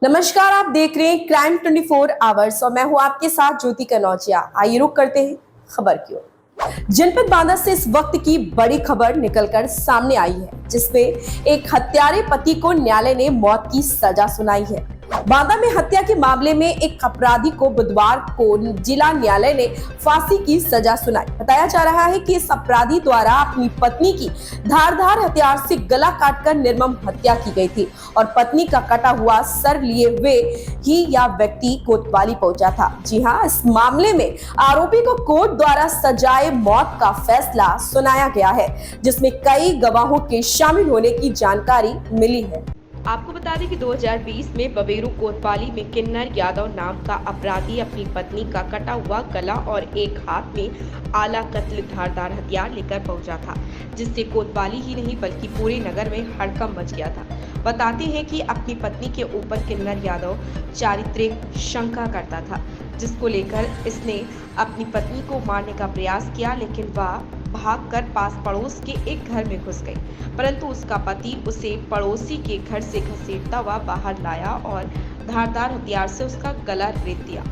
नमस्कार, आप देख रहे हैं क्राइम 24 आवर्स और मैं हूं आपके साथ ज्योति कनौजिया। आइए रुक करते हैं खबर की ओर। जनपद बांदा से इस वक्त की बड़ी खबर निकलकर सामने आई है, जिसमें एक हत्यारे पति को न्यायालय ने मौत की सजा सुनाई है। बांदा में हत्या के मामले में एक अपराधी को बुधवार को जिला न्यायालय ने फांसी की सजा सुनाई। बताया जा रहा है कि इस अपराधी द्वारा अपनी पत्नी की धारदार हथियार से गला काटकर निर्मम हत्या की गई थी और पत्नी का कटा हुआ सर लिए हुए ही यह व्यक्ति कोतवाली पहुंचा था। जी हां, इस मामले में आरोपी को कोर्ट द्वारा सजाए मौत का फैसला सुनाया गया है, जिसमें कई गवाहों के शामिल होने की जानकारी मिली है। आपको बता दें कि 2020 में बबेरू कोतवाली में किन्नर यादव नाम का अपराधी अपनी पत्नी का कटा हुआ गला और एक हाथ में आला कत्ल धारदार हथियार लेकर पहुंचा था, जिससे कोतवाली ही नहीं बल्कि पूरे नगर में हड़कंप मच गया था। बताते हैं कि अपनी पत्नी के ऊपर किन्नर यादव चारित्रिक शंका करता था, जिसको लेकर इसने अपनी पत्नी को मारने का प्रयास किया, लेकिन वह भागकर पास पड़ोस के एक घर में घुस गई, परंतु उसका पति उसे पड़ोसी के घर से घसीटता हुआ बाहर लाया और धारदार हथियार से उसका गला रेत दिया।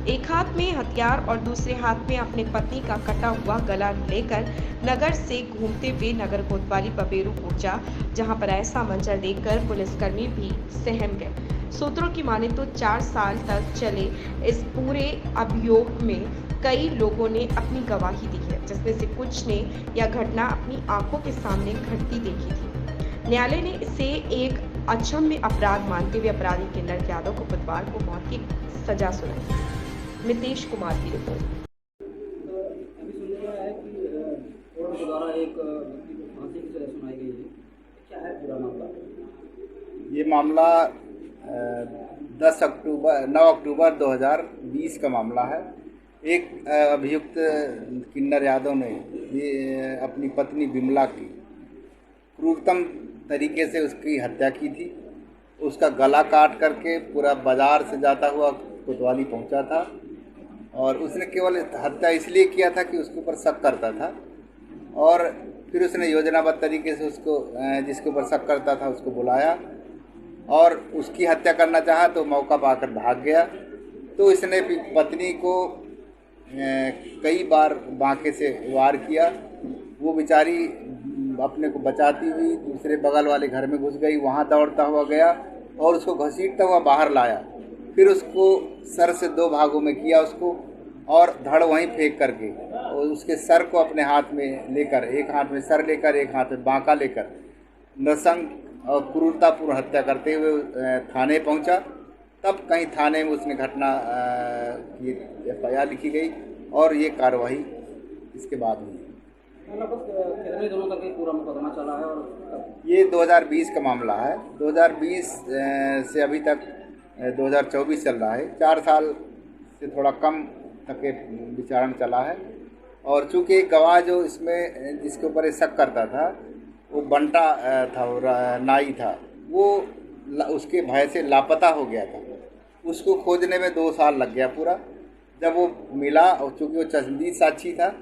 एक हाथ में हथियार और दूसरे हाथ में अपने पत्नी का कटा हुआ गला लेकर नगर से घूमते हुए नगर कोतवाली बबेरू पहुंचा, जहां पर ऐसा मंजर देखकर पुलिसकर्मी भी सहम गए। सूत्रों की माने तो 4 साल तक चले इस पूरे अभियोग में कई लोगों ने अपनी गवाही दी है, जिसमें से कुछ ने यह घटना अपनी आंखों के सामने घटती देखी थी। न्यायालय ने इसे एक अक्षम्य अपराध मानते हुए अपराधी किन्नर यादव को बुधवार को मौत की सजा सुनाई। नितेश कुमार की रिपोर्ट। अभी सुनने में आया कि कोर्ट के द्वारा एक व्यक्ति को फांसी की सजा सुनाई गई है। क्या है पूरा मामला? ये मामला 9 अक्टूबर 2020 का मामला है। एक अभियुक्त किन्नर यादव ने ये अपनी पत्नी बिमला की क्रूरतम तरीके से उसकी हत्या की थी। उसका गला काट करके पूरा बाजार से जाता हुआ कोतवाली पहुंचा था और उसने केवल हत्या इसलिए किया था कि उसके ऊपर शक करता था, और फिर उसने योजनाबद्ध तरीके से उसको जिसके ऊपर शक करता था उसको बुलाया और उसकी हत्या करना चाहा तो मौका पाकर भाग गया। तो इसने पत्नी को कई बार बांके से वार किया। वो बेचारी अपने को बचाती हुई दूसरे बगल वाले घर में घुस गई, वहाँ दौड़ता हुआ गया और उसको घसीटता हुआ बाहर लाया। फिर उसको सर से 2 भागों में किया उसको, और धड़ वहीं फेंक करके और उसके सर को अपने हाथ में लेकर, एक हाथ में सर लेकर एक हाथ में बांका लेकर नृशंस और क्रूरतापूर्ण हत्या करते हुए थाने पहुंचा। तब कहीं थाने में उसने घटना की FIR लिखी गई और ये कार्रवाई इसके बाद हुई। कितने दिनों तक ये पूरा मुकदमा चला है? और ये 2020 का मामला है। 2020 से अभी तक 2024 चल रहा है। 4 साल से थोड़ा कम तक ये विचारण चला है। और चूँकि एक गवाह जो इसमें जिसके ऊपर ये शक करता था वो बंटा था, वो नाई था, वो उसके भय से लापता हो गया था। उसको खोजने में 2 साल लग गया पूरा। जब वो मिला और चूँकि वो चश्मदीद साक्षी था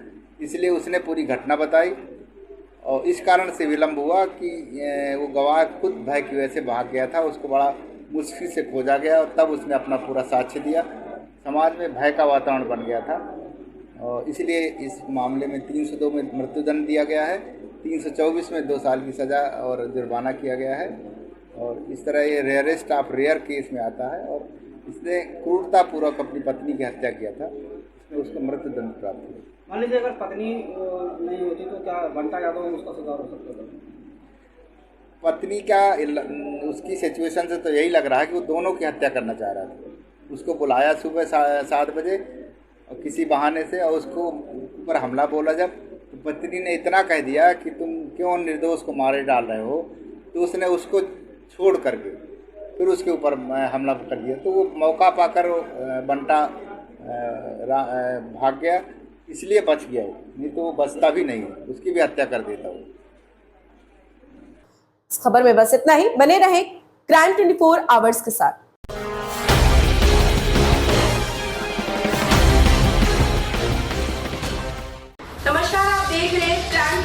इसलिए उसने पूरी घटना बताई और इस कारण से विलम्ब हुआ कि वो गवाह खुद भय की वजह से भाग गया था। उसको बड़ा मुश्किल से खोजा गया और तब उसने अपना पूरा साक्ष्य दिया। समाज में भय का वातावरण बन गया था और इसलिए इस मामले में 302 में मृत्युदंड दिया गया है, 324 में 2 साल की सज़ा और जुर्माना किया गया है। और इस तरह ये रेयरेस्ट ऑफ रेयर केस में आता है और इसने क्रूरतापूर्वक अपनी पत्नी की हत्या किया था, इसमें उसको मृत्युदंड प्राप्त हुआ। मान लीजिए अगर पत्नी नहीं होती तो क्या बंटा यादव उसका सुधार हो सकता था? पत्नी का उसकी सिचुएशन से तो यही लग रहा है कि वो दोनों की हत्या करना चाह रहा था। उसको बुलाया सुबह 7 बजे और किसी बहाने से, और उसको ऊपर हमला बोला जब, तो पत्नी ने इतना कह दिया कि तुम क्यों निर्दोष को मारे डाल रहे हो, तो उसने उसको छोड़ करके फिर उसके ऊपर हमला कर दिया। तो वो मौका पाकर बंटा भाग गया, इसलिए बच गया वो, नहीं तो वो बचता भी नहीं, उसकी भी हत्या कर देता वो। इस खबर में बस इतना ही। बने रहे क्राइम 24 आवर्स के साथ। नमस्कार, आप देख रहे हैं क्राइम